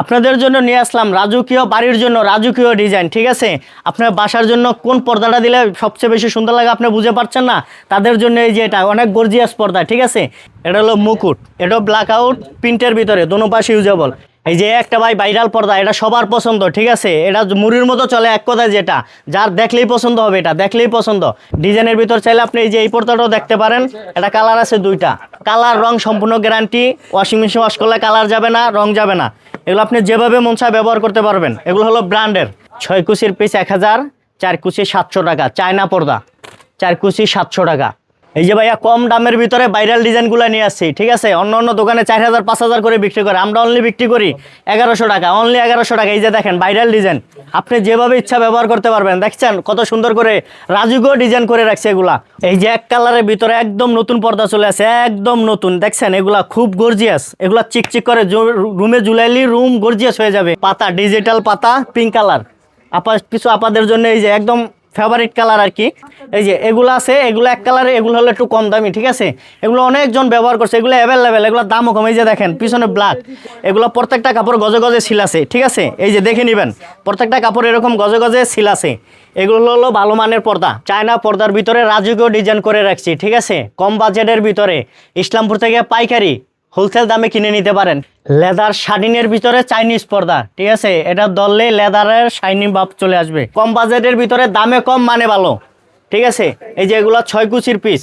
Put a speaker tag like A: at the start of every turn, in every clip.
A: আপনাদের জন্য নিয়ে আসলাম রাজকীয় বাড়ির জন্য রাজকীয় ডিজাইন। ঠিক আছে, আপনার বাসার জন্য কোন পর্দাটা দিলে সবচেয়ে বেশি সুন্দর লাগে আপনি বুঝে পারছেন না, তাদের জন্য এই যে এটা অনেক গর্জিয়াস পর্দা। ঠিক আছে, এটা হলো মুকুট, এটা ব্ল্যাক আউট প্রিন্টের ভিতরে দোনো পাশে ইউজেবল। এই যে একটা ভাই ভাইরাল পর্দা, এটা সবার পছন্দ। ঠিক আছে, এটা মুড়ির মতো চলে এক কথায়, যেটা যার দেখলেই পছন্দ হবে, এটা দেখলেই পছন্দ। ডিজাইনের ভিতর চাইলে আপনি এই যে এই পর্দাটাও দেখতে পারেন। এটা কালার আছে দুইটা, কালার রং সম্পূর্ণ গ্যারান্টি। ওয়াশিং মেশিন ওয়াশ করলে কালার যাবে না, রং যাবে না। এগুলো আপনি যেভাবে মন চায় ব্যবহার করতে পারবেন। এগুলো হলো ব্র্যান্ডের। 6 কুচির পিস 1000, 4 কুচি 700 টাকা। চায়না পর্দা 4 কুচি 700 টাকা। এই যে ভাইয়া কম দামের ভিতরে ভাইরাল ডিজাইনগুলো নিয়ে আসছি। ঠিক আছে, অন্য অন্য দোকানে 4000 5000 করে বিক্রি করে, আমরা অনলি বিক্রি করি 1100 টাকা, অনলি 1100 টাকা। এই যে দেখেন ভাইরাল ডিজাইন, আপনি যেভাবে ইচ্ছা ব্যবহার করতে পারবেন। দেখছেন কত সুন্দর করে রাজকীয় ডিজাইন করে রাখছে এগুলা। এই যে এক কালারের ভিতরে একদম নতুন পর্দা চলে আসে, একদম নতুন। দেখছেন এগুলা খুব গর্জিয়াস, এগুলা চিকচিক করে রুমে ঝুলাইলি রুম গর্জিয়াস হয়ে যাবে। পাতা ডিজিটাল পাতা পিঙ্ক কালার, কিছু আপাদের জন্য এই যে একদম ফেভারিট কালার আর কি। এই যে এগুলো আছে, এগুলো এক কালারে, এগুলো হলো একটু কম দামি। ঠিক আছে, এগুলো অনেকজন ব্যবহার করছে, এগুলো অ্যাভেলেবেল, এগুলোর দামও কম। এই যে দেখেন পিছনে ব্ল্যাক, এগুলো প্রত্যেকটা কাপড় গজে গজে সিল আছে। ঠিক আছে, এই যে দেখে নেবেন প্রত্যেকটা কাপড় এরকম গজে গজে সিল আছে। এগুলো হলো ভালো মানের পর্দা, চায়না পর্দার ভিতরে রাজকীয় ডিজাইন করে রাখছি। ঠিক আছে, কম বাজেটের ভিতরে ইসলামপুর থেকে পাইকারি হোলসেল দামে কিনে নিতে পারেন। লেদার শাইনিংয়ের ভিতরে চাইনিজ পর্দা। ঠিক আছে, এটা ধরলে লেদারের শাইনিং ভাব চলে আসবে। কম বাজেটের ভিতরে দামে কম মানে ভালো। ঠিক আছে, এই যে এগুলো 6 কুচির পিস।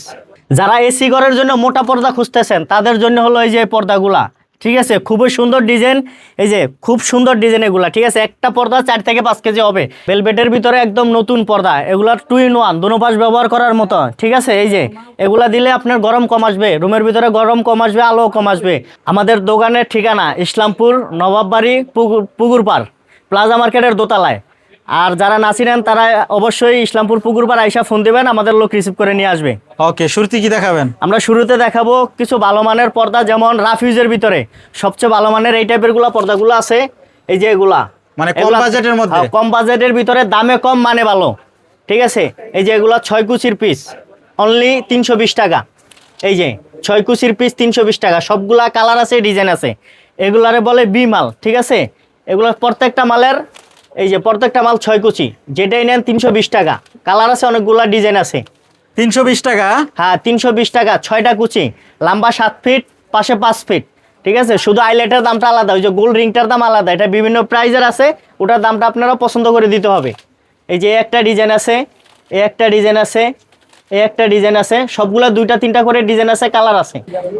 A: যারা এসি ঘরের জন্য মোটা পর্দা খুঁজতেছেন তাদের জন্য হলো এই যে পর্দাগুলা। ঠিক আছে, খুবই সুন্দর ডিজাইন, এই যে খুব সুন্দর ডিজাইন এগুলা। ঠিক আছে, একটা পর্দা 4 থেকে 5 কেজি হবে। ভেলভেটের ভিতরে একদম নতুন পর্দা, এগুলা 2 in 1, দোনো পাশ ব্যবহার করার মতো। ঠিক আছে, এই যে এগুলা দিলে আপনার গরম কম আসবে, রুমের ভিতরে গরম কম আসবে, আলো কম আসবে। আমাদের দোকানের ঠিকানা ইসলামপুর নবাববাড়ি পুকুরপাড় প্লাজা মার্কেটের দোতলায়। আর যারা না চিনেন তারা অবশ্যই ইসলামপুর পুকুরপাড় আইসা ফোন দিবেন, আমাদের লোক রিসিভ করে নিয়ে আসবে।
B: ওকে, শুরুতে কি দেখাবেন?
A: আমরা শুরুতে দেখাবো কিছু ভালো মানের পর্দা, যেমন রাফিউজের ভিতরে সবচেয়ে ভালো মানের এই টাইপের পর্দাগুলো আছে। এই যে এগুলা
B: মানে কম বাজেটের মধ্যে,
A: কম বাজেটের ভিতরে দামে কম মানে ভালো। ঠিক আছে, এই যে এগুলা 6 কুচির পিস অনলি 320 টাকা। এই যে 6 কুচির পিস 320 টাকা। সবগুলা কালার আছে, ডিজাইন আছে। এগুলারে বলে বি মাল। ঠিক আছে, এগুলা প্রত্যেকটা মালের, এই যে প্রত্যেকটা মাল 6 কুচি, যেটাই নেন 320 টাকা। কালার আছে অনেকগুলা, ডিজাইন আছে।
B: 320 টাকা?
A: হ্যাঁ, 320 টাকা। 6টা কুচি, লম্বা 7 ফিট, পাশে 5 ফিট। ঠিক আছে, শুধু আইলেটের দামটা আলাদা, ওই যে গোল্ড রিংটার দাম আলাদা। এটা বিভিন্ন প্রাইজের আছে, ওটার দামটা আপনারা পছন্দ করে দিতে হবে। এই যে একটা ডিজাইন আছে, এই একটা ডিজাইন আছে, এই একটা ডিজাইন আছে, সবগুলা 2টা 3টা করে ডিজাইন আছে, কালার আছে।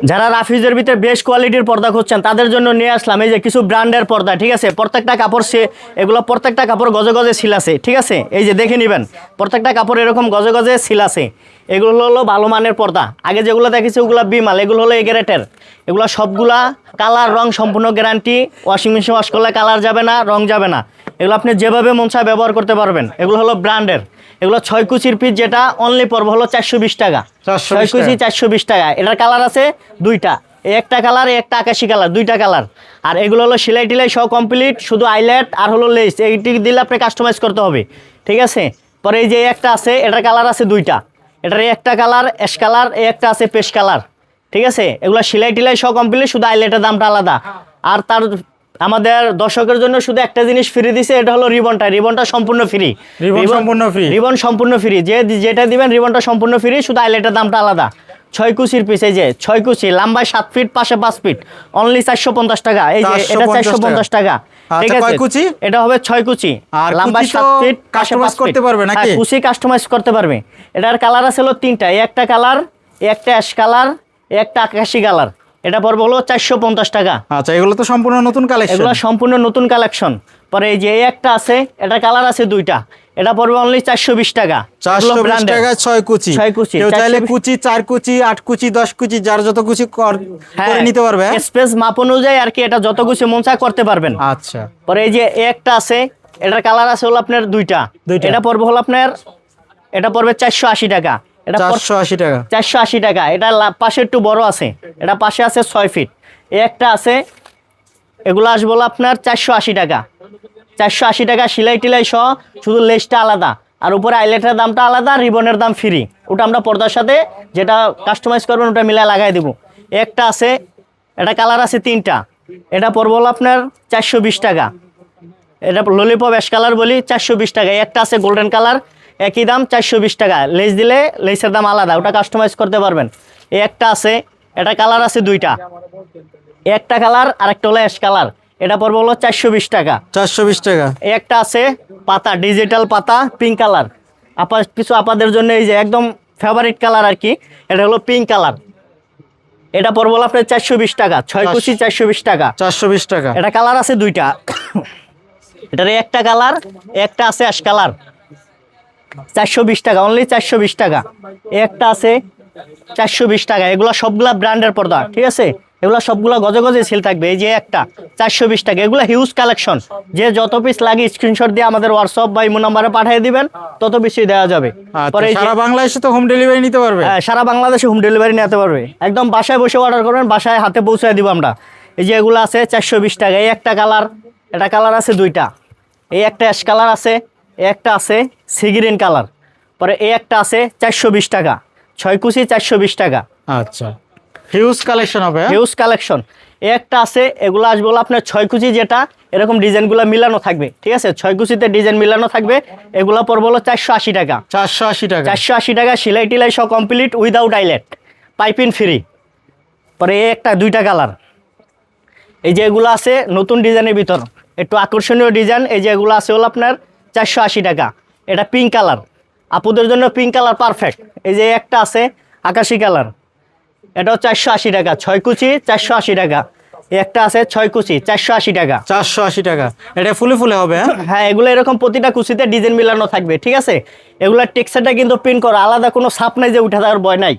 A: যারা রাফিউজের ভিতরে বেস্ট কোয়ালিটির পর্দা খুঁজছেন তাদের জন্য নিয়ে আসলাম এই যে কিছু ব্র্যান্ডের পর্দা। ঠিক আছে, প্রত্যেকটা কাপড় এগুলো প্রত্যেকটা কাপড় গজে গজে সিল আছে। ঠিক আছে, এই যে দেখে নেবেন প্রত্যেকটা কাপড় এরকম গজে গজে সিল আছে। এগুলো হলো ভালো মানের পর্দা। আগে যেগুলো দেখেছি ওগুলো বিমাল, এগুলো হলো এগ্রেটের। এগুলো সবগুলা কালার রং সম্পূর্ণ গ্যারান্টি। ওয়াশিং মেশিন ওয়াশ করলে কালার যাবে না, রং যাবে না। এগুলো আপনি যেভাবে মন চায় ব্যবহার করতে পারবেন। এগুলো হলো ব্র্যান্ডের। এগুলো 6 কুচির পিস, যেটা অনলি পড়বে হলো 420 টাকা। 6 কুচি 420 টাকা। এটার কালার আছে 2টা, একটা কালার, একটা আকাশি কালার, 2টা কালার। আর এগুলো হলো সেলাই টিলাই সব কমপ্লিট, শুধু আইলেট আর হলো লেস, এইটি দিলে আপনি কাস্টমাইজ করতে হবে। ঠিক আছে, পরে এই যে একটা আছে, এটার কালার আছে 2টা। এটার একটা কালার অ্যাশ কালার, একটা আছে পেস্ট কালার। ঠিক আছে, এগুলো সেলাই টিলাই সব কমপ্লিট, শুধু আইলেটের দামটা আলাদা। আর তার আমাদের দর্শকের জন্য শুধু একটা জিনিস ফ্রি দিছে, এটা হলো রিবনটা। রিবনটা সম্পূর্ণ ফ্রি, রিবন সম্পূর্ণ ফ্রি। যেটা দিবেন রিবনটা সম্পূর্ণ ফ্রি, শুধু আইলেটের দামটা আলাদা। 6 কুচির পিস, এই যে 6 কুচি, লম্বায় 7 ফিট, পাশে 5 ফিট, অনলি 450 টাকা। এই যে এটা 450 টাকা। ঠিক আছে, এটা হবে 6 কুচি, লম্বায় 7 ফিট, কাস্টমাইজ করতে পারবে নাকি? কুচি কাস্টমাইজ করতে পারবে। এটার কালার আছে হলো 3টা, একটা কালার, একটা অ্যাশ কালার, একটা আকাশি কালার। এটা পড়বে হলো 450 টাকা।
B: আচ্ছা, এগুলো তো সম্পূর্ণ নতুন কালেকশন।
A: এগুলো সম্পূর্ণ নতুন কালেকশন। পরে এই যে একটা আছে, এটা কালার আছে 2টা, এটা পড়বে অনলি 420 টাকা।
B: 420 টাকা 6 কুচি।
A: 6 কুচি,
B: কেউ চাইলে কুচি 4 কুচি 8 কুচি 10 কুচি যার যত কুচি করে নিতে পারবে।
A: স্পেস মাপ অনুযায়ী আর কি, এটা যত কুচি মন চায় করতে পারবেন।
B: আচ্ছা,
A: পরে এই যে একটা আছে, এটার কালার আছে হলো আপনার 2টা। এটা পড়বে হলো আপনার, এটা পড়বে 480 টাকা। এটা
B: 480 টাকা,
A: 480 টাকা। এটা পাশে একটু বড় আছে, এটা পাশে আছে 6 ফিট। একটা আছে, এগুলো আসবো আপনার 480 টাকা। 480 টাকা, সেলাই টিলাই সহ, শুধু লেসটা আলাদা। আর উপরে আইলেটের দামটা আলাদা, রিবনের দাম ফ্রি। ওটা আমরা পর্দার সাথে যেটা কাস্টমাইজ করবেন ওটা মিলাই লাগাই দেবো। একটা আছে, এটা কালার আছে 3টা, এটা পড়বো হলো আপনার 420 টাকা। এটা ললিপপ অ্যাশ কালার বলি, 420 টাকা। এই একটা আছে গোল্ডেন কালার, একই দাম 420 টাকা। লেস দিলে লেসের দাম আলাদা, ওটা কাস্টমাইজ করতে পারবেন। এই একটা আছে, এটা কালার আছে দুইটা, একটা কালার আর একটা হলো অ্যাশ কালার। এটা পড়বে হলো 420 টাকা।
B: 420 টাকা।
A: এই একটা আছে পাতা, ডিজিটাল পাতা, পিঙ্ক কালার। কিছু আপাদের জন্য এই যে একদম ফেভারিট কালার আর কি, এটা হলো পিঙ্ক কালার। এটা পড়বে হলো আপনার 420 টাকা, 6 কুচি 420 টাকা।
B: 420 টাকা।
A: এটা কালার আছে দুইটা, এটার একটা কালার, একটা আছে অ্যাশ কালার। 420 টাকা, অনলি 420 টাকা। একটা আছে 420 টাকা। এগুলা সবগুলা ব্র্যান্ডের পর্দা, ঠিক আছে? এগুলা সবগুলা গজে গজে সেল থাকবে। এই যে একটা 420 টাকা, এগুলা হিউজ কালেকশন। যে যত পিস লাগে স্ক্রিনশট দিয়ে আমাদের হোয়াটসঅ্যাপ বা ইমো নাম্বারে পাঠিয়ে দিবেন, তত বেশি দেওয়া যাবে। পরে এই যে-
B: সারা বাংলাদেশে তো হোম ডেলিভারি নিতে পারবে?
A: হ্যাঁ, সারা বাংলাদেশে হোম ডেলিভারি নিতে পারবে। একদম বাসায় বসে অর্ডার করবেন, বাসায় হাতে পৌঁছে দিব আমরা। এই যে এগুলো আছে 420 টাকা। এই একটা কালার, এটা কালার আছে দুইটা। এই একটা অ্যাশ কালার আছে, এই একটা আছে সি গ্রিন কালার। পরে এই একটা আছে 420 টাকা, 6 কুচি 420 টাকা।
B: আচ্ছা, হিউজ কালেকশন হবে।
A: Huge collection. এই একটা আছে, এগুলো আসবে হলো আপনার 6 কুচি, যেটা এরকম ডিজাইনগুলো মিলানো থাকবে, ঠিক আছে? 6 কুচিতে ডিজাইন মিলানো থাকবে। এগুলো পড়বে হলো 480 টাকা।
B: 480 টাকা।
A: 480 টাকা, সেলাই টিলাই সব complete, without eyelet, piping free. পরে এই একটা দুইটা কালার। এই যে এগুলো আছে নতুন ডিজাইনের ভিতর, একটু আকর্ষণীয় ডিজাইন। এই যে এগুলো আছে হলো আপনার 480 টাকা। এটা পিঙ্ক কালার, আপুদের জন্য পিঙ্ক কালার পারফেক্ট। এই যে একটা আছে আকাশি কালার, এটাও 480 টাকা, 6 কুচি 480 টাকা। এই একটা আছে 6 কুচি 480 টাকা।
B: 480 টাকা। এটা ফুলে ফুলে হবে, হ্যাঁ?
A: হ্যাঁ, এগুলো এরকম প্রতিটা কুচিতে ডিজাইন মিলানো থাকবে, ঠিক আছে? এগুলোর টেক্সচারটা কিন্তু প্রিন্ট করা, আলাদা কোনো ছাপ নাই যে উঠে দেওয়ার ভয় নাই,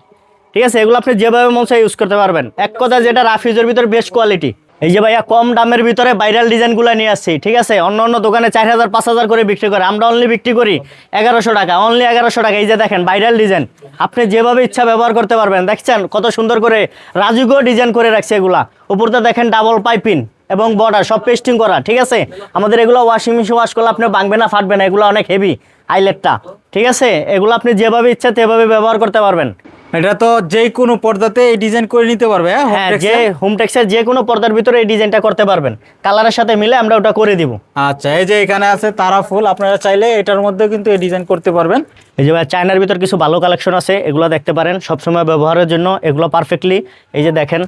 A: ঠিক আছে? এগুলো আপনি যেভাবে মন চায় ইউজ করতে পারবেন। এক কথা, যেটা রাফিজের ভিতরে বেস্ট কোয়ালিটি। এই যে ভাইয়া কম দামের ভিতরে ভাইরাল ডিজাইনগুলো নিয়ে আসছি, ঠিক আছে? অন্য অন্য দোকানে 4000 5000 করে বিক্রি করে, আমরা অনলি বিক্রি করি 1100 টাকা, অনলি 1100 টাকা। এই যে দেখেন ভাইরাল ডিজাইন, আপনি যেভাবে ইচ্ছা ব্যবহার করতে পারবেন। দেখছেন কত সুন্দর করে রাজুকেও ডিজাইন করে রাখছে এগুলা। উপরতে দেখেন ডাবল পাইপিং এবং বর্ডার সব পেস্টিং করা, ঠিক আছে? আমাদের এগুলো ওয়াশিং মেশিন ওয়াশ করলে আপনি ভাঙবে না, ফাটবে না। এগুলো অনেক হেভি আইলেটটা, ঠিক আছে? এগুলো আপনি যেভাবে ইচ্ছা সেভাবে ব্যবহার করতে পারবেন।
B: এটা তো যে কোনো পর্দাতে এই ডিজাইন করে নিতে পারবে, হ্যাঁ?
A: হ্যাঁ, যে হোম টেক্সের যে কোনো পর্দার ভিতরে এই ডিজাইনটা করতে পারবেন, কালারের সাথে মিলে আমরা ওটা করে দিব।
B: আচ্ছা, এই যে এখানে আছে তারা ফুল, আপনারা চাইলে এটার মধ্যে কিন্তু এই ডিজাইন করতে পারবেন।
A: এই যে ভাই চায়নার ভিতর কিছু ভালো কালেকশন আছে, এগুলো দেখতে পারেন সবসময় ব্যবহারের জন্য। এগুলো পারফেক্টলি, এই যে দেখেন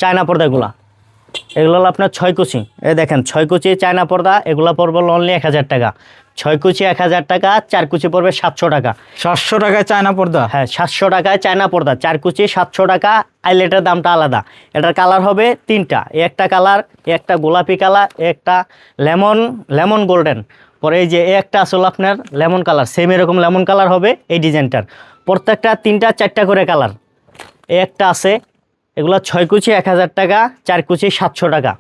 A: চায়না পর্দাগুলো, এগুলো হলো আপনার 6 কুচি। এই দেখেন 6 কুচি চায়না পর্দা, এগুলো পড়বে অনলি 1000 টাকা। 6 কুচি 1000 টাকা, 4 কুচি পড়বে 700 টাকা।
B: 700 টাকায় চায়না পর্দা?
A: হ্যাঁ, 700 টাকায় চায়না পর্দা, 4 কুচি 700 টাকা। আইলেটের দামটা আলাদা। এটার কালার হবে তিনটা, একটা কালার, একটা গোলাপি কালার, একটা লেমন গোল্ডেন। পরে এই যে একটা আসলে আপনার লেমন কালার, সেম এরকম লেমন কালার হবে এই ডিজাইনটার। প্রত্যেকটা 3টা 4টা করে কালার। একটা আছে, এগুলো 6 কুচি 1000 টাকা, 4 কুচি 700 টাকা।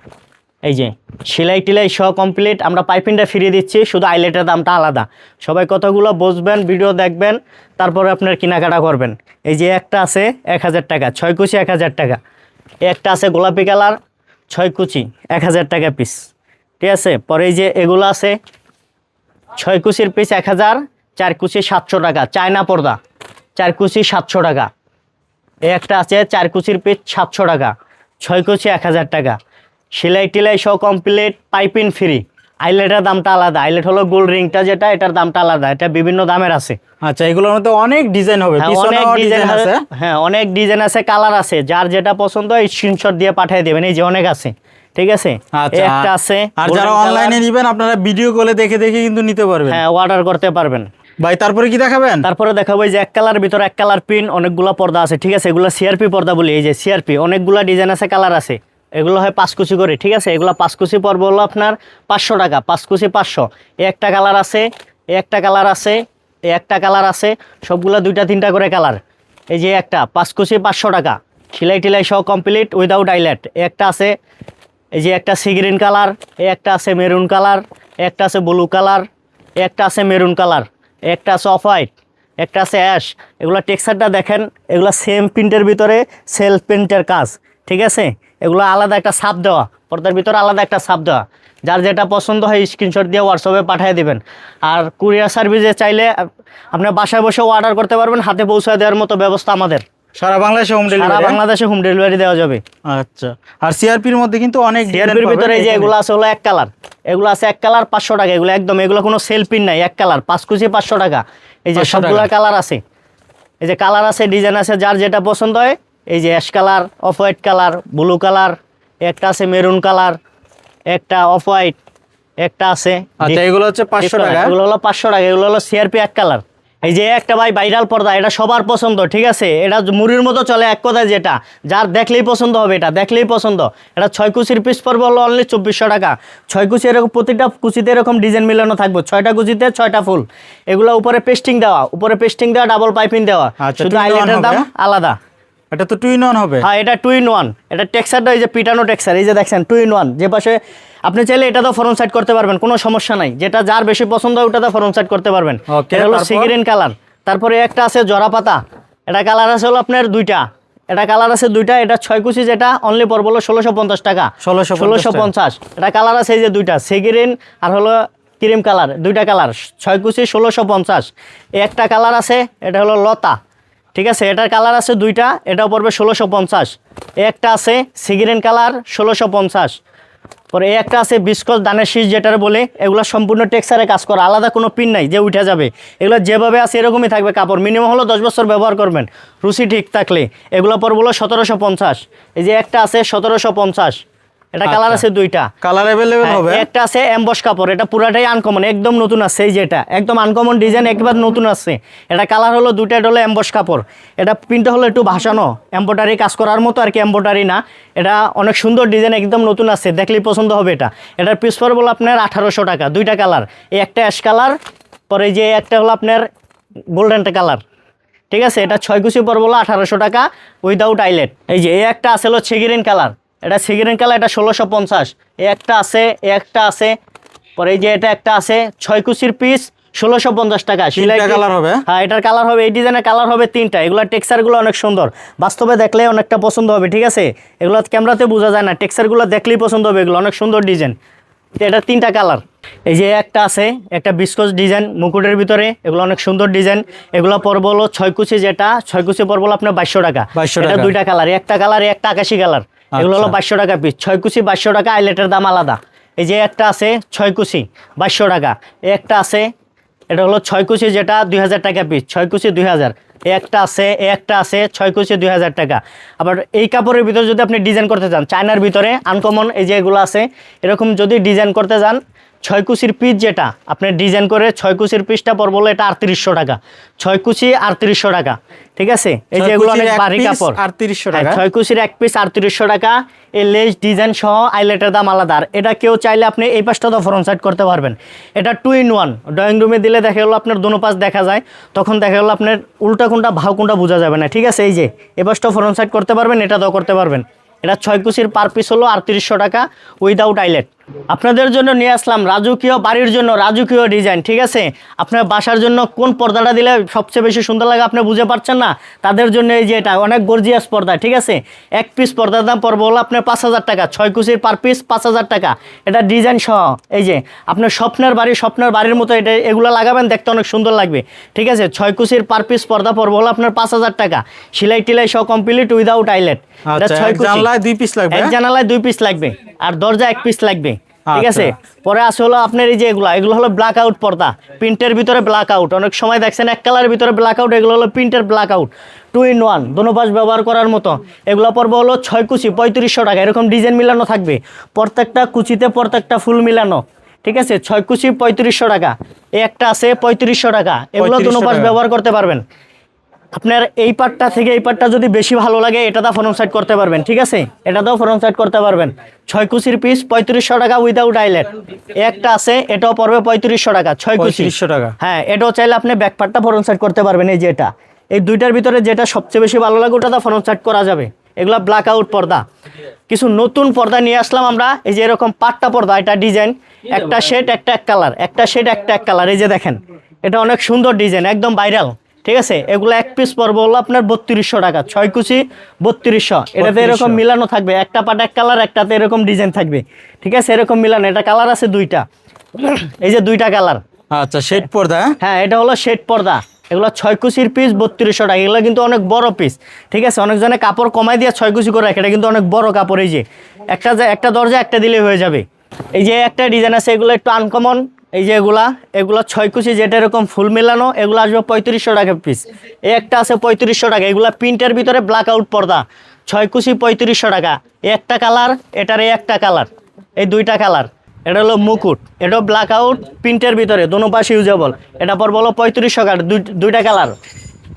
A: এই যে সেলাই টিলাই সহ কমপ্লিট, আমরা পাইপিংটা ফিরিয়ে দিচ্ছি, শুধু আইলেটের দামটা আলাদা। সবাই কথাগুলো বুঝবেন, ভিডিও দেখবেন, তারপরে আপনার কেনাকাটা করবেন। এই যে একটা আছে 1000 টাকা, 6 কুচি 1000 টাকা। একটা আছে গোলাপি কালার, 6 কুচি 1000 টাকা পিস, ঠিক আছে? পরে এই যে এগুলো আছে 6 কুচির পিস 1000, 4 কুচি 700 টাকা। চায়না পর্দা 4 কুচি 700 টাকা। একটা আছে 4 কুচির পিস 700 টাকা, 6 কুচি 1000 টাকা। সেলাই টিলাই সহ কমপ্লিট, পাইপিং ফ্রি। আইলেটের দামটা আলাদা। আইলেট হলো গোল্ড রিংটা, যেটা এটার দামটা আলাদা, এটা বিভিন্ন দামের আছে।
B: আচ্ছা, এগুলোর মধ্যে অনেক ডিজাইন হবে,
A: হ্যাঁ,
B: পিছনেও
A: অনেক ডিজাইন
B: আছে।
A: হ্যাঁ, অনেক ডিজাইন আছে, কালার আছে। যার যেটা পছন্দ হয় স্ক্রিনশট দিয়ে পাঠিয়ে দেবেন। এই যে অনেক আছে, ঠিক আছে?
B: আচ্ছা,
A: একটা আছে।
B: আর যারা অনলাইনে নেবেন আপনারা ভিডিও কলে দেখে দেখে কিন্তু নিতে পারবেন।
A: হ্যাঁ, অর্ডার করতে পারবেন।
B: ভাই তারপরে কি দেখাবেন?
A: তারপরে দেখাবো এই যে এক কালার ভিতরে এক কালার প্রিন্ট, অনেকগুলো পর্দা আছে, ঠিক আছে? এগুলো সিআরপি পর্দা বলি। এই যে সিআরপি, অনেকগুলো ডিজাইন আছে, কালার আছে। এগুলো হয় 5 কুচি করে, ঠিক আছে? এগুলো 5 কুচি পড়বে হলো আপনার 500 টাকা, 5 কুচি 500। একটা কালার আছে, একটা কালার আছে, একটা কালার আছে, সবগুলো 2টা 3টা করে কালার। এই যে একটা 5 কুচি 500 টাকা, সেলাই টিলাই সহ কমপ্লিট, উইদাউট আইলেট। একটা আছে, এই যে একটা সি গ্রিন কালার, একটা আছে মেরুন কালার, একটা আছে ব্লু কালার, একটা আছে মেরুন কালার, একটা আছে অফ হোয়াইট, একটা আছে অ্যাশ। এগুলো টেক্সচারটা দেখেন, এগুলো সেম প্রিন্টের ভিতরে সেলফ প্রিন্টের কাজ, ঠিক আছে? এগুলো আলাদা একটা ছাপ দেওয়া, পর্দার ভিতরে আলাদা একটা ছাপ দেওয়া। যার যেটা পছন্দ হয় স্ক্রিনশট দিয়ে হোয়াটসঅ্যাপে পাঠিয়ে দেবেন। আর কুরিয়ার সার্ভিসে চাইলে আপনার বাসায় বসেও অর্ডার করতে পারবেন, হাতে পৌঁছে দেওয়ার মতো ব্যবস্থা আমাদের।
B: সারা বাংলাদেশে হোম
A: সারা
B: ডেলিভারি?
A: বাংলাদেশে হোম ডেলিভারি দেওয়া যাবে।
B: আচ্ছা, আর সিআরপির মধ্যে কিন্তু অনেক
A: সিআরপির ভিতরে এই যে এগুলো আছে হলো এক কালার, এগুলো আছে এক কালার 500 টাকা, এগুলো একদম, এগুলো কোনো সেল পিন নাই, এক কালার 5 কুচি 500 টাকা। এই যে
B: 500
A: সবগুলা
B: টাকা।
A: কালার আছে, এই যে কালার আছে, ডিজাইন আছে, যার যেটা পছন্দ হয়। এই যে ash colour, off white colour, blue colour, একটা আছে মেরুন কালার, একটা অফ হোয়াইট, একটা আছে।
B: আচ্ছা, এগুলো হচ্ছে 500 টাকা।
A: এগুলো হলো 500 টাকা, এগুলো হলো সিআরপি এক কালার। এই যে একটা ভাই ভাইরাল পর্দা, এটা সবার পছন্দ, ঠিক আছে, এটা মুড়ির মতো চলে এক কথায়, যেটা যার দেখলেই পছন্দ হবে, এটা দেখলেই পছন্দ। এটা 6 কুচির পিস পড়বে হলো অনলি 2400 টাকা। 6 কুচি, এরকম প্রতিটা কুচিতে এরকম ডিজাইন মিলানো থাকবে, 6টা কুচিতে 6টা ফুল। এগুলো উপরে পেস্টিং দেওয়া, উপরে পেস্টিং দেওয়া, ডাবল পাইপিং দেওয়া,
B: আচ্ছা,
A: শুধু
B: 2 in 1
A: আইলেটের দাম
B: হবে?
A: আলাদা।
B: এটা তো 2 in 1 হবে।
A: হ্যাঁ, এটা 2 in 1, এটা টেক্সচারটা এই যে পিটানো টেক্সচার, এই যে দেখছেন 2 in 1। যে পাশে আপনি চাইলে এটা তো ফ্রন্ট সাইড করতে পারবেন, কোনো সমস্যা নাই, যেটা যার বেশি পছন্দ হয় ওটা তো ফ্রন্ট সাইড করতে পারবেন।
B: Okay,
A: এটা হলো
B: তারপর?
A: Sea green colour. তারপরে একটা আছে জরা পাতা, এটা কালার আছে হলো আপনার দুইটা, এটা কালার আছে দুইটা। এটা 6 কুচি, যেটা অনলি পড়বে হলো 1650 টাকা। 1650। এটা কালার আছে এই যে দুইটা, সিগ্রিন আর হলো ক্রিম কালার, দুইটা কালার, 6 কুচি 1650। একটা কালার আছে, এটা হলো লতা, ঠিক আছে, এটার কালার আছে দুইটা, এটাও পড়বে 1650। একটা আছে সিগ্রিন কালার 1650। পরে একটা আছে বিস্কস দানের শীষ যেটার বলে, এগুলো সম্পূর্ণ টেক্সচারে কাজ করা, আলাদা কোনো পিন নাই যে উঠে যাবে। এগুলো যেভাবে আছে এরকমই থাকবে কাপড়, মিনিমাম হলো 10 বছর ব্যবহার করবেন রুচি ঠিক থাকলে। এগুলো পড়বে হলো 1750। এই যে একটা আছে 1750, এটা কালার আছে দুইটা।
B: কালার अवेलेबल
A: হ্যাঁ,
B: হবে?
A: একটা আছে এমবস কাপড়, এটা পুরাটাই আনকমন, একদম নতুন আছে, এই যেটা একদম আনকমন ডিজাইন, একেবারে নতুন আছে। এটা কালার হলো দুইটা, এটা হলো এমবস কাপড়। এটা প্রিন্টটা হলো একটু ভাসানো, এমব্রয়ডারি কাজ করার মতো আর কি, এমব্রয়ডারি না, এটা অনেক সুন্দর ডিজাইন, একদম নতুন আছে, দেখলেই পছন্দ হবে এটা। এটার পিস পড়বে হলো আপনার 1800 টাকা, দুইটা কালার, এই একটা অ্যাশ কালার, পরে এই যে একটা হলো আপনার গোল্ডেন কালার, ঠিক আছে। এটা 6 কুচি পড়বে হলো 1800 টাকা উইদাউট আইলেট। এই যে এই একটা আছে হলো সিগ্রিন কালার, এটা সিগ্রিন কালার, এটা 1650। এই একটা আছে, এই একটা আছে, পরে এই যে এটা একটা আছে 6 কুচির পিস 1650 টাকা।
B: তিনটা কালার হবে?
A: হ্যাঁ, এটার কালার হবে, এই ডিজাইনের কালার হবে তিনটা। এগুলো টেক্সচারগুলো অনেক সুন্দর, বাস্তবে দেখলে অনেকটা পছন্দ হবে, ঠিক আছে। এগুলো ক্যামেরাতে বোঝা যায় না, টেক্সচারগুলো দেখলেই পছন্দ হবে, এগুলো অনেক সুন্দর ডিজাইন। এটা তিনটা কালার। এই যে একটা আছে, একটা বিস্কস ডিজাইন মুকুটের ভিতরে, এগুলো অনেক সুন্দর ডিজাইন। এগুলো পড়বে হলো 6 কুচি, যেটা 6 কুচি পড়বে হলো আপনার 2200 টাকা।
B: 2200
A: এটা
B: টাকা।
A: দুইটা কালার, একটা কালার, একটা আকাশি কালার, এগুলো হলো 2200 টাকা পিস। 6 কুচি 2200 টাকা, আইলেটের দাম আলাদা। এই যে একটা আছে 6 কুচি 2200 টাকা। এই একটা আছে, এটা হলো 6 কুচি, যেটা 2000 টাকা পিস, 6 কুচি 2000। একটা আছে, একটা আছে 6 কুচি 2000 টাকা। আবার এই কাপড়ের ভিতরে যদি আপনি ডিজাইন করতে চান, চায়নার ভিতরে আনকমন এই যে এগুলো আছে, এরকম যদি ডিজাইন করতে চান, 6 কুচির পিস যেটা আপনি ডিজাইন করে 6 কুচির পিসটা পড়বে হলো এটা 3800 টাকা। 6 কুচি 3800 টাকা, ঠিক আছে। এই যে এগুলো অনেক ভারী কাপড়,
B: 3800 টাকা।
A: 6 কুচির এক পিস 3800 টাকা। এই লেস ডিজাইন সহ আইলেটের দাম আলাদা। আর এটা কেউ চাইলে আপনি এই পাশটা তো ফ্রন্ট সাইড করতে পারবেন। এটা 2 in 1, ড্রয়িং রুমে দিলে দেখা গেলো আপনার দোনো পাশ দেখা যায়, তখন দেখা গেলো আপনার উল্টা কোনটা ভাও কোনটা বোঝা যাবে না, ঠিক আছে। এই যে এই পাশটাও ফ্রন্ট সাইড করতে পারবেন, এটাতেও করতে পারবেন। এটা 6 কুচির পার পিস হলো 3800 টাকা উইদাউট আইলেট। আপনাদের জন্য নিয়ে আসলাম রাজকীয়, বাড়ির জন্য রাজকীয় ডিজাইন, ঠিক আছে। আপনার বাসার জন্য কোন পর্দাটা দিলে সবচেয়ে বেশি সুন্দর লাগে আপনি বুঝে পারছেন না, তাদের জন্য এই যে এটা অনেক গর্জিয়াস পর্দা, ঠিক আছে। এক পিস পর্দার দাম পড়বে হলো আপনার 5000 টাকা, 6 কুচির পার পিস 5000 টাকা। এটা ডিজাইন সহ, এই যে আপনার স্বপ্নের বাড়ি, স্বপ্নের বাড়ির মতো এটা, এগুলো লাগাবেন, দেখতে অনেক সুন্দর লাগবে, ঠিক আছে। 6 কুচির পার পিস পর্দা পড়বে হলো আপনার 5000 টাকা, সেলাই টিলাই সহ কমপ্লিট উইদাউট আইলেট। এটা
B: আচ্ছা,
A: 6
B: এক
A: কুচি,
B: জানলায় 2 পিস লাগবে?
A: এক জানালায় 2 পিস লাগবে, আর দরজা 1 পিস লাগবে, ঠিক আছে। পরে আছে হলো আপনার এই যে এগুলো হলো ব্ল্যাক আউট পর্দা, প্রিন্টের ভিতরে ব্ল্যাক আউট, অনেক সময় দেখছেন এক কালারের ভিতরে ব্ল্যাক আউট, এগুলো হলো প্রিন্টের ব্ল্যাক আউট, 2 in 1, দোনো পাশ ব্যবহার করার মতো। এগুলো পড়বে হলো 6 কুচি 3500 টাকা, এরকম ডিজাইন মিলানো থাকবে, প্রত্যেকটা কুচিতে প্রত্যেকটা ফুল মিলানো, ঠিক আছে। 6 কুচি 3500 টাকা। এই একটা আছে 3500 টাকা, এগুলো দোনো পাশ ব্যবহার করতে পারবেন। আপনার এই পার্টটা থেকে এই পার্টটা যদি বেশি ভালো লাগে, এটা দা ফ্রন্ট সাইড করতে পারবেন, ঠিক আছে। এটা দাও ফ্রন্ট সাইড করতে পারবেন। 6 কুচির পিস 3500 টাকা উইদাউট আইলেট। একটা আছে, এটাও পড়বে 3500 টাকা, 6 কুচি
B: 3500 টাকা।
A: হ্যাঁ, এটাও চাইলে আপনি ব্যাক পার্টটা ফ্রন্ট সাইড করতে পারবেন। এই যে এটা, এই দুইটার ভিতরে যেটা সবচেয়ে বেশি ভালো লাগে ওটা দা ফ্রন্ট সাইড করা যাবে। এগুলা ব্ল্যাক আউট পর্দা। কিছু নতুন পর্দা নিয়ে আসলাম আমরা, এই যে এরকম পাট্টা পর্দা, এটা ডিজাইন একটা শেড, একটা এক কালার, একটা শেড, একটা এক কালার, এই যে দেখেন, এটা অনেক সুন্দর ডিজাইন, একদম ভাইরাল, ঠিক আছে। এগুলো এক পিস পড়বে হলো আপনার 3200 টাকা, 6 কুচি 3200। এটাতে এরকম মিলানো থাকবে, একটা পাট এক কালার, একটাতে এরকম ডিজাইন থাকবে, ঠিক আছে, এরকম মিলানো। এটা কালার আছে দুইটা, এই যে দুইটা কালার।
B: আচ্ছা, শেড পর্দা?
A: হ্যাঁ, এটা হলো শেড পর্দা, এগুলো 6 কুচির পিস 3200 টাকা। এগুলো কিন্তু অনেক বড় পিস, ঠিক আছে। অনেকজনে কাপড় কমাই দিয়ে 6 কুচি করে রাখে, এটা কিন্তু অনেক বড় কাপড়। এই যে একটা দরজা একটা দিলে হয়ে যাবে। এই যে একটা ডিজাইন আছে, এগুলো একটু আনকমন। এই যে এগুলো 6 কুচি, যেটা এরকম ফুল মেলানো, এগুলো আসবে 3500 টাকা পিস। এই একটা আছে 3500 টাকা। এগুলো প্রিন্টের ভিতরে ব্ল্যাক আউট পর্দা, 6 কুচি 3500 টাকা। একটা কালার, এটার একটা কালার, এই দুইটা কালার। এটা হলো মুকুট, এটাও ব্ল্যাক আউট প্রিন্টের ভিতরে, দোনো পাশে ইউজেবল। এটা পর বলো 3500 টাকা, দুইটা কালার।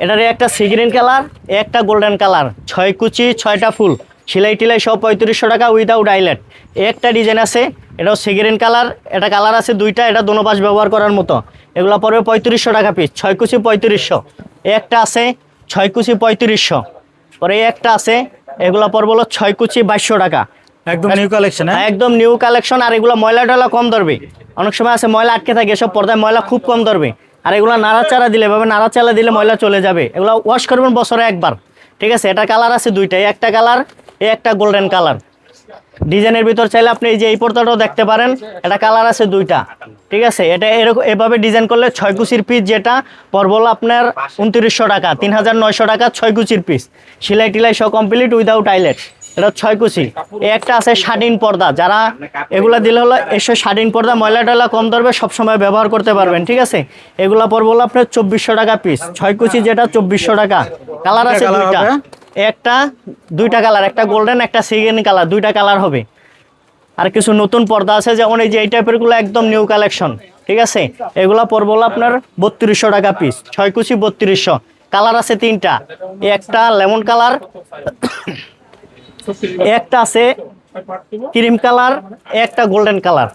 A: এটার একটা সি গ্রিন কালার, একটা গোল্ডেন কালার, 6 কুচি 6টা ফুল, সেলাই টিলাই সব 3500 টাকা উইদাউট আইলেট। একটা ডিজাইন আছে, এটাও সি গ্রিন কালার, এটা কালার আছে দুইটা, এটা দোনো পাশ ব্যবহার করার মতো। এগুলো পড়বে 3500 টাকা পিস, 6 কুচি 3500। একটা আছে 6 কুচি 3500। পরে একটা আছে, এগুলো পড়বে হলো 6 কুচি 2200 টাকা।
B: একদম নিউ কালেকশন।
A: একদম নিউ কালেকশন। আর এগুলো ময়লা টয়লা কম ধরবে। অনেক সময় আছে ময়লা আটকে থাকে, এসব পর্দায় ময়লা খুব কম ধরবে। আর এগুলো নাড়াচাড়া দিলে নাড়াচাড়া দিলে ময়লা চলে যাবে। এগুলো ওয়াশ করবেন বছরে একবার, ঠিক আছে। এটা কালার আছে দুইটা, একটা কালার, একটা গোল্ডেন কালার। ডিজাইনের ভিতর চাইলে আপনি এই যে এই পর্দাটাও দেখতে পারেন, এটা কালার আছে দুইটা, ঠিক আছে। এটা এরকম এভাবে ডিজাইন করলে 6 কুচির পিস, যেটা পড়বে হলো আপনার 2900 টাকা, 3900 টাকা 6 কুচির পিস, সেলাই টিলাই সব কমপ্লিট উইদাউট আইলেট। এটা 6 কুচি। একটা আছে শাড়িন পর্দা, যারা এগুলা দিলে হলো এসে শাড়িন পর্দা, ময়লা টয়লা কম ধরবে, সবসময় ব্যবহার করতে পারবেন, ঠিক আছে। এগুলা পড়বে হলো আপনার 2400 টাকা পিস, 6 কুচি যেটা 2400 টাকা। কালার আছে দুইটা, দুইটা কালার, একটা গোল্ডেন একটা সিগিন কালার, দুইটা কালার হবে। আর কিছু নতুন পর্দা আছে, যেমন এই যে এই টাইপের গুলো একদম নিউ কালেকশন, ঠিক আছে। এগুলা পড়বে হলো আপনার 3200 টাকা পিস, 6 কুচি 3200। কালার আছে তিনটা, একটা লেমন কালার, একটা আছে ক্রিম কালার, একটা গোল্ডেন কালার।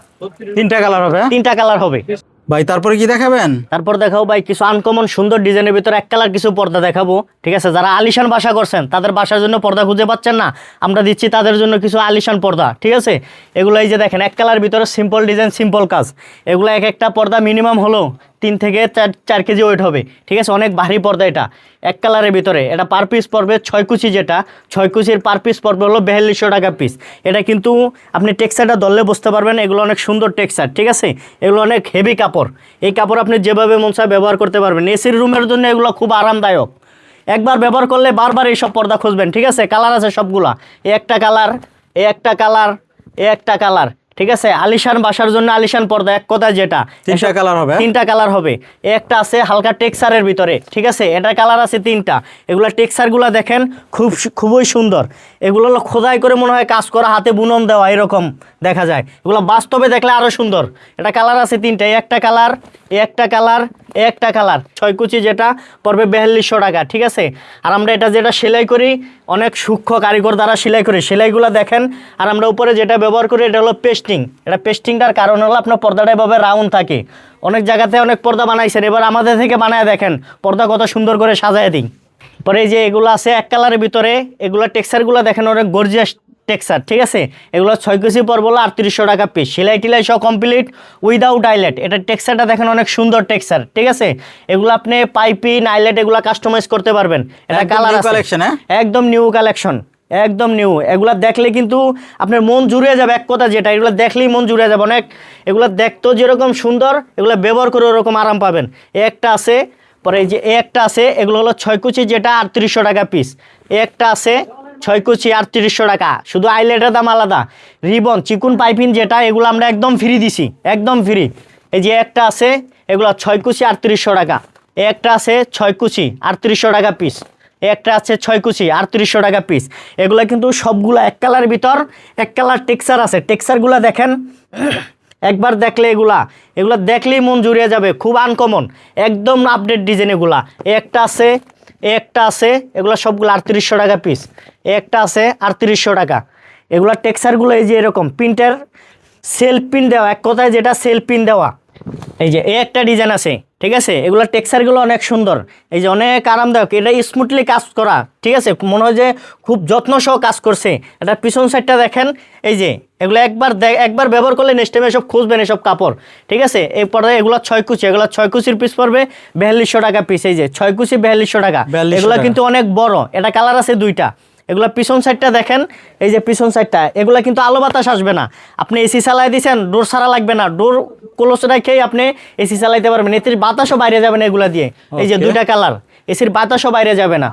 B: তিনটা কালার হবে?
A: তিনটা কালার হবে
B: ভাই। তারপরে কি দেখাবেন?
A: তারপর দেখাবো ভাই কিছু আনকমন সুন্দর ডিজাইনের ভিতরে এক কালার কিছু পর্দা দেখাবো, ঠিক আছে। যারা আলিশান বাসা করছেন, তাদের বাসার জন্য পর্দা খুঁজে পাচ্ছেন না, আমরা দিচ্ছি তাদের জন্য কিছু আলিশান পর্দা, ঠিক আছে। এগুলো এই যে দেখেন, এক কালার ভিতরে সিম্পল ডিজাইন, সিম্পল কাজ। এগুলো এক একটা পর্দা মিনিমাম হলো 3 থেকে 4 কেজি ওয়েট হবে, ঠিক আছে। অনেক ভারী পর্দা এটা, এক কালারের ভিতরে। এটা পার পিস পড়বে 6 কুচি, যেটা 6 কুচির পার পিস পড়বে হলো 4200 টাকা পিস। এটা কিন্তু আপনি টেক্সচারটা ধরলে বুঝতে পারবেন, এগুলো অনেক সুন্দর টেক্সচার, ঠিক আছে। এগুলো অনেক হেভি কাপড়। এই কাপড় আপনি যেভাবে মন চায় ব্যবহার করতে পারবেন। এসির রুমের জন্য এগুলো খুব আরামদায়ক। একবার ব্যবহার করলে বারবার এইসব পর্দা খুঁজবেন, ঠিক আছে। কালার আছে সবগুলা, একটা কালার, একটা কালার, একটা কালার, ঠিক আছে। আলিশান বাসার জন্য আলিশান পর্দা, এক কথায় যেটা
B: তিনটা কালার হবে।
A: তিনটা কালার হবে। একটা আছে হালকা টেক্সচারের ভিতরে, ঠিক আছে। এটা কালার আছে তিনটা। এগুলো টেক্সচারগুলো দেখেন খুবই সুন্দর। এগুলো হলো খোদাই করে মনে হয় কাজ করা, হাতে বুনন দেওয়া, এরকম দেখা যায়। এগুলো বাস্তবে দেখলে আরো সুন্দর। এটা কালার আছে তিনটা, একটা কালার, একটা কালার, একটা কালার। 6 কুচি যেটা পড়বে 4200 টাকা, ঠিক আছে। আর আমরা এটা যেটা সেলাই করি, অনেক সূক্ষ্ম কারিগর দ্বারা সেলাই করি, সেলাইগুলো দেখেন। আর আমরা উপরে যেটা ব্যবহার করি, এটা হলো পেস্টিং। এটা পেস্টিংটার কারণ হলো আপনার পর্দাটা এভাবে রাউন্ড থাকে। অনেক জায়গাতে অনেক পর্দা বানাইছেন, এবার আমাদের থেকে বানায় দেখেন পর্দা কত সুন্দর করে সাজায় দিই। পরে এই যে এগুলো আছে এক কালারের ভিতরে, এগুলো টেক্সচারগুলো দেখেন অনেক গর্জিয়াস টেক্সচার, ঠিক আছে। এগুলো 6 কেজি পড়বে হলো 3800 টাকা পিস, সেলাই টিলাই সব কমপ্লিট উইদাউট আইলেট। এটা টেক্সচারটা দেখেন অনেক সুন্দর টেক্সচার, ঠিক আছে। এগুলো আপনি পাইপিং আইলেট এগুলো কাস্টমাইজ করতে পারবেন। এটা কালার আছে একদম নিউ কালেকশন, একদম নিউ। এগুলা দেখলে কিন্তু আপনার মন জুড়ে যাবে, এক কথা যেটা, এগুলো দেখলেই মন জুড়ে যাবে অনেক। এগুলো দেখতেও যেরকম সুন্দর, এগুলো ব্যবহার করে ওরকম আরাম পাবেন। একটা আছে, পরে এই যে একটা আছে, এগুলো হলো 6 কুচি যেটা 3800 টাকা পিস। একটা আছে 6 কুচি 3800 টাকা, শুধু আইলেটের দাম আলাদা। রিবন চিকুন পাইপিং যেটা, এগুলো আমরা একদম ফ্রি দিছি, একদম ফ্রি। এই যে একটা আছে, এগুলো 6 কুচি 3800 টাকা। একটা আছে 6 কুচি 3800 টাকা পিস। একটা আছে 6 কুচি 3800 টাকা পিস। এগুলো কিন্তু সবগুলো এক কালার ভিতর, এক কালার টেক্সচার আছে। টেক্সচারগুলো দেখেন, একবার দেখলে এগুলা দেখলেই মন জুড়িয়ে যাবে। খুব আনকমন, একদম আপডেট ডিজাইন এগুলা। একটা আছে, একটা আছে, এগুলো সবগুলো 3800 টাকা পিস। একটা আছে 3800 টাকা। এগুলা টেক্সচারগুলো এই যে এরকম প্রিন্টের, সেলফ প্রিন্ট দেওয়া, এক কথায় যেটা সেলফ প্রিন্ট দেওয়া। এই যে একটা ডিজাইন আছে, ঠিক আছে। এগুলোর টেক্সচারগুলো অনেক সুন্দর, এই যে অনেক আরামদায়ক। এটা স্মুথলি কাজ করা, ঠিক আছে। মনে হয় যে খুব যত্ন সহ কাজ করছে। এটার পিছন সাইডটা দেখেন, এই যে এগুলো একবার ব্যবহার করলে নেক্সট টাইম এসব খুঁজবেন এসব কাপড়, ঠিক আছে। এরপরে এগুলো 6 কুচি, এগুলো 6 কুচির পিস পড়বে 4200 টাকা পিস। এই যে 6 কুচি 4200 টাকা। এগুলো কিন্তু অনেক বড়। এটা কালার আছে দুইটা, এগুলা পিছন সাইডটা দেখেন, এই যে পিছন সাইডটা, এগুলা কিন্তু আলো বাতাস আসবে না। আপনি এসি চালাই দিয়েছেন, ডোর ছাড়া লাগবে না, ডোর ক্লোজ রেখেই আপনি এসি চালাইতে পারবেন, এসির বাতাসও বাইরে যাবে না এগুলা দিয়ে। এই যে
B: Okay.
A: দুইটা কালার, এসির বাতাসও বাইরে যাবে না।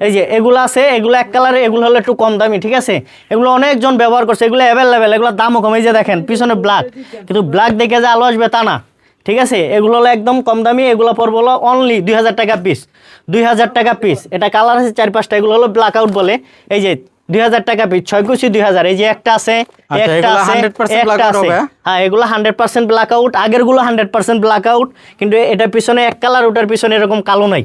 A: এই যে এগুলো আছে, এগুলো এক কালারে, এগুলো হলো একটু কম দামি, ঠিক আছে? এগুলো অনেকজন ব্যবহার করছে, এগুলো অ্যাভেলেবেল, এগুলোর দামও কম। এই যে দেখেন পিছনে ব্ল্যাক, কিন্তু ব্ল্যাক দেখে যে আলো আসবে তা না, ঠিক আছে? এগুলো হলো একদম কম দামি, এগুলো পড়বে হলো অনলি 2000 টাকা পিস, 2000 টাকা পিস। এটা কালার আছে 4-5টা, এগুলো হলো ব্ল্যাক আউট বলে। এই যে 2000 টাকা পিস, 6 কুচি 2000। এই যে একটা আছে,
B: আচ্ছা,
A: একটা
B: এগুলো
A: আছে,
B: 100%
A: একটা
B: blackout
A: আছে।
B: হবে?
A: হ্যাঁ, এগুলো 100% ব্ল্যাক আউট, আগেরগুলো 100% ব্ল্যাক আউট, কিন্তু এটার পিছনে এক কালার, ওটার পিছনে এরকম কালো নাই।